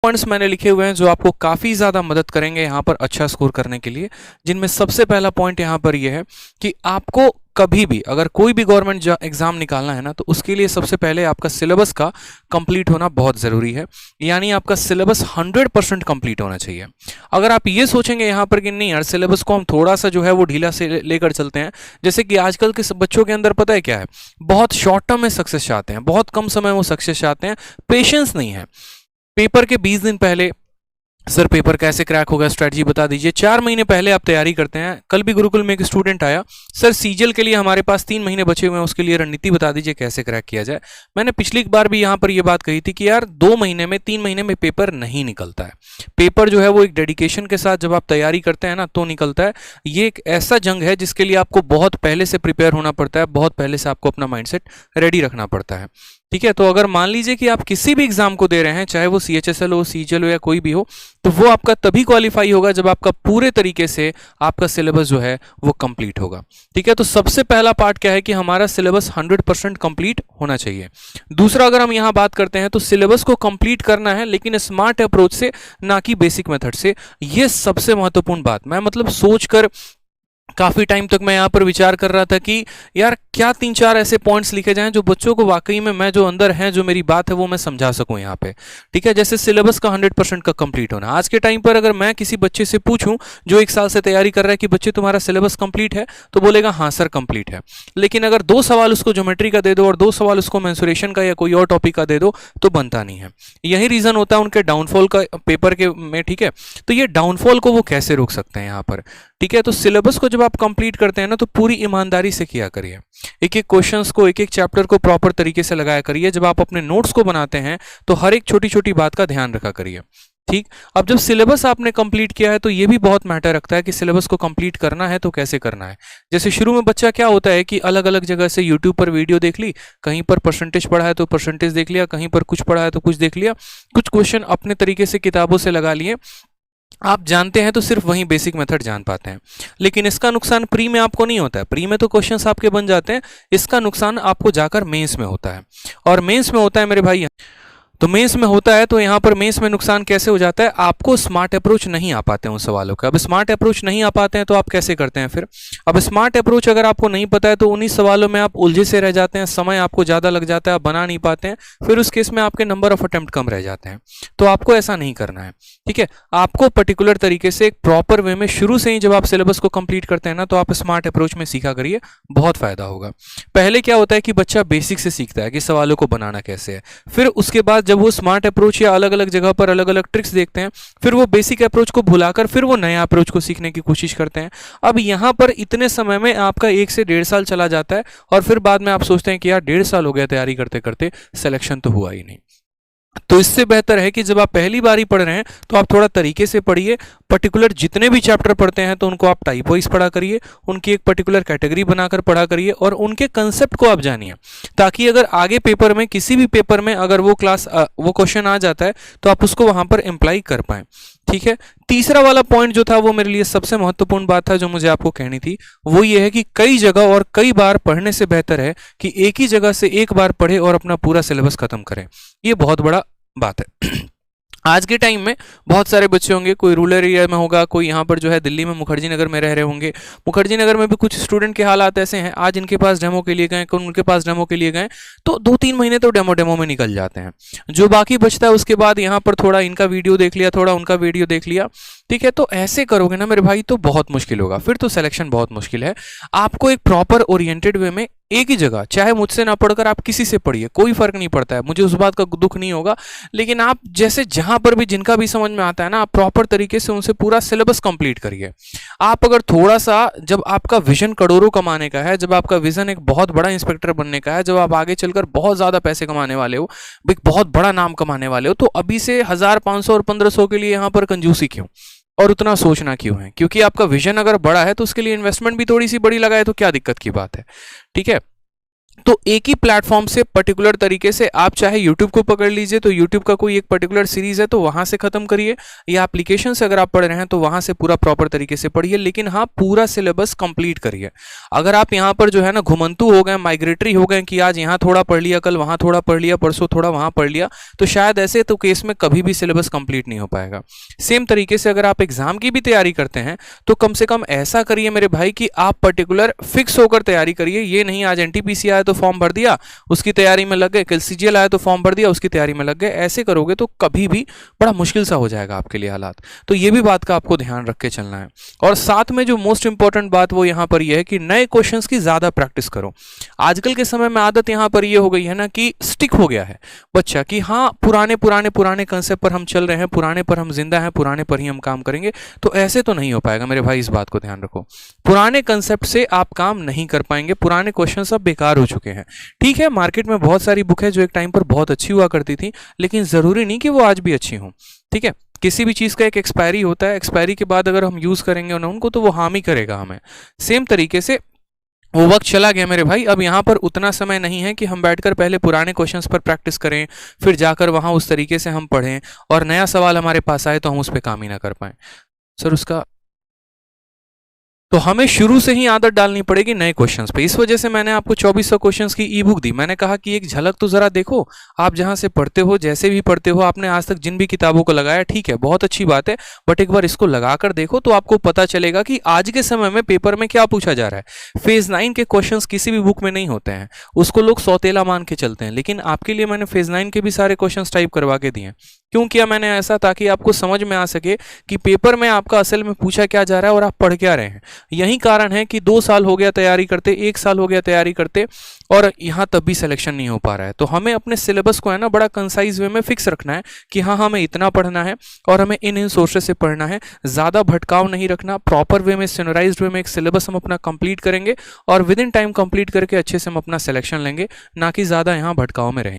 Points मैंने लिखे हुए हैं जो आपको काफ़ी ज़्यादा मदद करेंगे यहाँ पर अच्छा स्कोर करने के लिए, जिनमें सबसे पहला पॉइंट यहाँ पर ये है कि आपको कभी भी अगर कोई भी गवर्नमेंट एग्जाम निकालना है ना, तो उसके लिए सबसे पहले आपका सिलेबस का कंप्लीट होना बहुत ज़रूरी है। यानी आपका सिलेबस 100% कंप्लीट होना चाहिए। अगर आप ये सोचेंगे यहाँ पर कि नहीं यार सिलेबस को हम थोड़ा सा जो है वो ढीला से लेकर चलते हैं, जैसे कि आजकल के बच्चों के अंदर पता है क्या है, बहुत शॉर्ट टर्म में सक्सेस चाहते हैं, बहुत कम समय में वो सक्सेस चाहते हैं, पेशेंस नहीं है। पेपर के 20 दिन पहले सर पेपर कैसे क्रैक होगा स्ट्रेटजी बता दीजिए, 4 महीने पहले आप तैयारी करते हैं। कल भी गुरुकुल में एक स्टूडेंट आया, सर सीजीएल के लिए हमारे पास 3 महीने बचे हुए हैं, उसके लिए रणनीति बता दीजिए कैसे क्रैक किया जाए। मैंने पिछली बार भी यहाँ पर ये बात कही थी कि यार 2 महीने में 3 महीने में पेपर नहीं निकलता है। पेपर जो है वो एक डेडिकेशन के साथ जब आप तैयारी करते हैं ना तो निकलता है। ये एक ऐसा जंग है जिसके लिए आपको बहुत पहले से प्रिपेयर होना पड़ता है, बहुत पहले से आपको अपना माइंडसेट रेडी रखना पड़ता है। ठीक है, तो अगर मान लीजिए कि आप किसी भी एग्जाम को दे रहे हैं, चाहे वो सीएचएसएल हो, सीजीएल हो या कोई भी हो, तो वो आपका तभी क्वालिफाई होगा जब आपका पूरे तरीके से आपका सिलेबस जो है वो कंप्लीट होगा। ठीक है, तो सबसे पहला पार्ट क्या है कि हमारा सिलेबस 100% कंप्लीट होना चाहिए। दूसरा, अगर हम यहाँ बात करते हैं तो सिलेबस को कंप्लीट करना है लेकिन स्मार्ट अप्रोच से, ना कि बेसिक मेथड से। ये सबसे महत्वपूर्ण बात, मैं मतलब सोचकर काफ़ी टाइम तक मैं यहाँ पर विचार कर रहा था कि यार क्या 3-4 ऐसे पॉइंट्स लिखे जाएं जो बच्चों को वाकई में मैं जो अंदर है, जो मेरी बात है वो मैं समझा सकूं यहाँ पे। ठीक है, जैसे सिलेबस का 100% का कंप्लीट होना। आज के टाइम पर अगर मैं किसी बच्चे से पूछूं जो 1 साल से तैयारी कर रहा है कि बच्चे तुम्हारा सिलेबस कंप्लीट है, तो बोलेगा हाँ सर कंप्लीट है। लेकिन अगर 2 सवाल उसको ज्योमेट्री का दे दो और 2 सवाल उसको मेंसुरेशन का या कोई और टॉपिक का दे दो तो बनता नहीं है। यही रीज़न होता है उनके डाउनफॉल का पेपर के में। ठीक है, तो ये डाउनफॉल को वो कैसे रोक सकते हैं यहाँ पर। ठीक है, तो सिलेबस को जब आप कंप्लीट करते हैं ना तो पूरी ईमानदारी से किया करिए। एक एक क्वेश्चंस को, एक एक चैप्टर को प्रॉपर तरीके से लगाया करिए। जब आप अपने नोट्स को बनाते हैं तो हर एक छोटी छोटी बात का ध्यान रखा करिए। ठीक, अब जब सिलेबस आपने कंप्लीट किया है तो ये भी बहुत मैटर रखता है कि सिलेबस को कंप्लीट करना है तो कैसे करना है। जैसे शुरू में बच्चा क्या होता है कि अलग अलग जगह से यूट्यूब पर वीडियो देख ली, कहीं पर परसेंटेज पढ़ा है तो परसेंटेज देख लिया, कहीं पर कुछ पढ़ा है तो कुछ देख लिया, कुछ क्वेश्चन अपने तरीके से किताबों से लगा लिए। आप जानते हैं तो सिर्फ वही बेसिक मेथड जान पाते हैं, लेकिन इसका नुकसान प्री में आपको नहीं होता है। प्री में तो क्वेश्चंस आपके बन जाते हैं, इसका नुकसान आपको जाकर मेंस में होता है। और मेंस में होता है मेरे भाई, तो मेंस में होता है, तो यहाँ पर मेंस में नुकसान कैसे हो जाता है, आपको स्मार्ट अप्रोच नहीं आ पाते हैं उन सवालों का। अब स्मार्ट अप्रोच नहीं आ पाते हैं तो आप कैसे करते हैं फिर। अब स्मार्ट अप्रोच अगर आपको नहीं पता है तो उन्हीं सवालों में आप उलझे से रह जाते हैं, समय आपको ज़्यादा लग जाता है, आप बना नहीं पाते हैं, फिर उस केस में आपके नंबर ऑफ अटेम्प्ट कम रह जाते हैं। तो आपको ऐसा नहीं करना है। ठीक है, आपको पर्टिकुलर तरीके से एक प्रॉपर वे में शुरू से ही जब आप सिलेबस को कंप्लीट करते हैं ना तो आप स्मार्ट अप्रोच में सीखा करिए, बहुत फायदा होगा। पहले क्या होता है कि बच्चा बेसिक से सीखता है कि सवालों को बनाना कैसे है, फिर उसके बाद जब वो स्मार्ट अप्रोच या अलग अलग जगह पर अलग अलग ट्रिक्स देखते हैं, फिर वो बेसिक अप्रोच को भुलाकर फिर वो नया अप्रोच को सीखने की कोशिश करते हैं। अब यहाँ पर इतने समय में आपका 1 से 1.5 साल चला जाता है और फिर बाद में आप सोचते हैं कि यार 1.5 साल हो गया तैयारी करते करते, सिलेक्शन तो हुआ ही नहीं। तो इससे बेहतर है कि जब आप पहली बार ही पढ़ रहे हैं तो आप थोड़ा तरीके से पढ़िए। पर्टिकुलर जितने भी चैप्टर पढ़ते हैं तो उनको आप टाइप वाइज पढ़ा करिए, उनकी एक पर्टिकुलर कैटेगरी बनाकर पढ़ा करिए और उनके कंसेप्ट को आप जानिए, ताकि अगर आगे पेपर में, किसी भी पेपर में अगर वो वो क्वेश्चन आ जाता है तो आप उसको वहां पर अप्लाई कर पाएं। ठीक है, तीसरा वाला पॉइंट जो था वो मेरे लिए सबसे महत्वपूर्ण बात था जो मुझे आपको कहनी थी, वो ये है कि कई जगह और कई बार पढ़ने से बेहतर है कि एक ही जगह से एक बार पढ़े और अपना पूरा सिलेबस खत्म करें। ये बहुत बड़ा बात है। आज के टाइम में बहुत सारे बच्चे होंगे, कोई रूरल एरिया में होगा, कोई यहाँ पर जो है दिल्ली में मुखर्जी नगर में रह रहे होंगे। मुखर्जी नगर में भी कुछ स्टूडेंट के हालात ऐसे हैं, आज इनके पास डेमो के लिए गए, उनके पास डेमो के लिए गए तो 2-3 महीने तो डेमो में निकल जाते हैं। जो बाकी बचता है उसके बाद यहाँ पर थोड़ा इनका वीडियो देख लिया, थोड़ा उनका वीडियो देख लिया। ठीक है, तो ऐसे करोगे ना मेरे भाई तो बहुत मुश्किल होगा, फिर तो सिलेक्शन बहुत मुश्किल है। आपको एक प्रॉपर ओरिएंटेड वे में एक ही जगह, चाहे मुझसे ना पढ़कर आप किसी से पढ़िए, कोई फर्क नहीं पड़ता है, मुझे उस बात का दुख नहीं होगा, लेकिन आप जैसे जहां पर भी जिनका भी समझ में आता है ना, आप प्रॉपर तरीके से उनसे पूरा सिलेबस कंप्लीट करिए। आप अगर थोड़ा सा, जब आपका विजन करोड़ों कमाने का है, जब आपका विजन एक बहुत बड़ा इंस्पेक्टर बनने का है, जब आप आगे चलकर बहुत ज्यादा पैसे कमाने वाले हो, एक बहुत बड़ा नाम कमाने वाले हो, तो अभी से 1000, 500 और 1500 के लिए यहाँ पर कंजूसी क्यों और उतना सोचना क्यों है। क्योंकि आपका विजन अगर बड़ा है तो उसके लिए इन्वेस्टमेंट भी थोड़ी सी बड़ी लगाए तो क्या दिक्कत की बात है। ठीक है, तो एक ही प्लेटफॉर्म से पर्टिकुलर तरीके से आप चाहे YouTube को पकड़ लीजिए, तो YouTube का कोई एक पर्टिकुलर सीरीज है तो वहां से खत्म करिए, या एप्लीकेशन से अगर आप पढ़ रहे हैं तो वहां से पूरा प्रॉपर तरीके से पढ़िए, लेकिन हाँ पूरा सिलेबस कंप्लीट करिए। अगर आप यहाँ पर जो है ना घुमंतू हो गए, माइग्रेटरी हो गए कि आज यहाँ थोड़ा पढ़ लिया, कल वहां थोड़ा पढ़ लिया, परसों थोड़ा वहां पढ़ लिया, तो शायद ऐसे तो केस में कभी भी सिलेबस कंप्लीट नहीं हो पाएगा। सेम तरीके से अगर आप एग्जाम की भी तैयारी करते हैं तो कम से कम ऐसा करिए मेरे भाई कि आप पर्टिकुलर फिक्स होकर तैयारी करिए। ये नहीं आज एनटीपीसी आया तो फॉर्म भर दिया, उसकी तैयारी में लग गए, कल सीजीएल आया तो फॉर्म भर दिया, उसकी तैयारी में लग गए। ऐसे करोगे तो कभी भी बड़ा मुश्किल सा हो जाएगा आपके लिए हालात। तो ये भी बात का आपको ध्यान रख के चलना है। और साथ में जो मोस्ट इंपॉर्टेंट बात वो यहां पर ये है कि नए क्वेश्चंस की ज्यादा प्रैक्टिस करो। आजकल के समय में आदत यहां पर ये हो गई है ना कि स्टिक हो गया है बच्चा कि हाँ पुराने पुराने पुराने कंसेप्ट पर हम चल रहे हैं, पुराने पर हम जिंदा हैं, पुराने पर ही हम काम करेंगे। तो ऐसे तो नहीं हो पाएगा मेरे भाई, इस बात को ध्यान रखो। पुराने कंसेप्ट से आप काम नहीं कर पाएंगे, पुराने क्वेश्चन सब बेकार हो चुके हैं। ठीक है, मार्केट में बहुत सारी बुक है जो एक टाइम पर बहुत अच्छी हुआ करती थी, लेकिन जरूरी नहीं कि वो आज भी अच्छी हो। ठीक है, किसी भी चीज का एक एक्सपायरी होता है, एक्सपायरी के बाद अगर हम यूज करेंगे ना उनको तो वो हार्म ही करेगा हमें। सेम तरीके से वो वक्त चला गया मेरे भाई, अब यहाँ पर उतना समय नहीं है कि हम बैठकर पहले पुराने क्वेश्चंस पर प्रैक्टिस करें, फिर जाकर वहां उस तरीके से हम पढ़ें और नया सवाल हमारे पास आए तो हम उस पर काम ही ना कर पाए। सर उसका तो हमें शुरू से ही आदत डालनी पड़ेगी नए क्वेश्चंस पे। इस वजह से मैंने आपको 2400 क्वेश्चंस की ई बुक दी। मैंने कहा कि एक झलक तो जरा देखो, आप जहां से पढ़ते हो, जैसे भी पढ़ते हो, आपने आज तक जिन भी किताबों को लगाया ठीक है, बहुत अच्छी बात है, बट एक बार इसको लगाकर देखो तो आपको पता चलेगा कि आज के समय में पेपर में क्या पूछा जा रहा है। फेज 9 के क्वेश्चन किसी भी बुक में नहीं होते हैं, उसको लोग सौतेला मान के चलते हैं, लेकिन आपके लिए मैंने फेज 9 के भी सारे क्वेश्चन टाइप करवा के दिए। क्यों किया मैंने ऐसा? ताकि आपको समझ में आ सके कि पेपर में आपका असल में पूछा क्या जा रहा है और आप पढ़ क्या रहे हैं। यही कारण है कि 2 साल हो गया तैयारी करते, 1 साल हो गया तैयारी करते, और यहाँ तब भी सिलेक्शन नहीं हो पा रहा है। तो हमें अपने सिलेबस को है ना बड़ा कंसाइज वे में फिक्स रखना है कि हाँ हमें इतना पढ़ना है और हमें इन सोर्सेस से पढ़ना है। ज़्यादा भटकाव नहीं रखना, प्रॉपर वे में सेनराइज्ड वे में एक सिलेबस हम अपना कंप्लीट करेंगे और विद इन टाइम कंप्लीट करके अच्छे से हम अपना सिलेक्शन लेंगे, ना कि ज़्यादा यहाँ भटकाव में रहेंगे।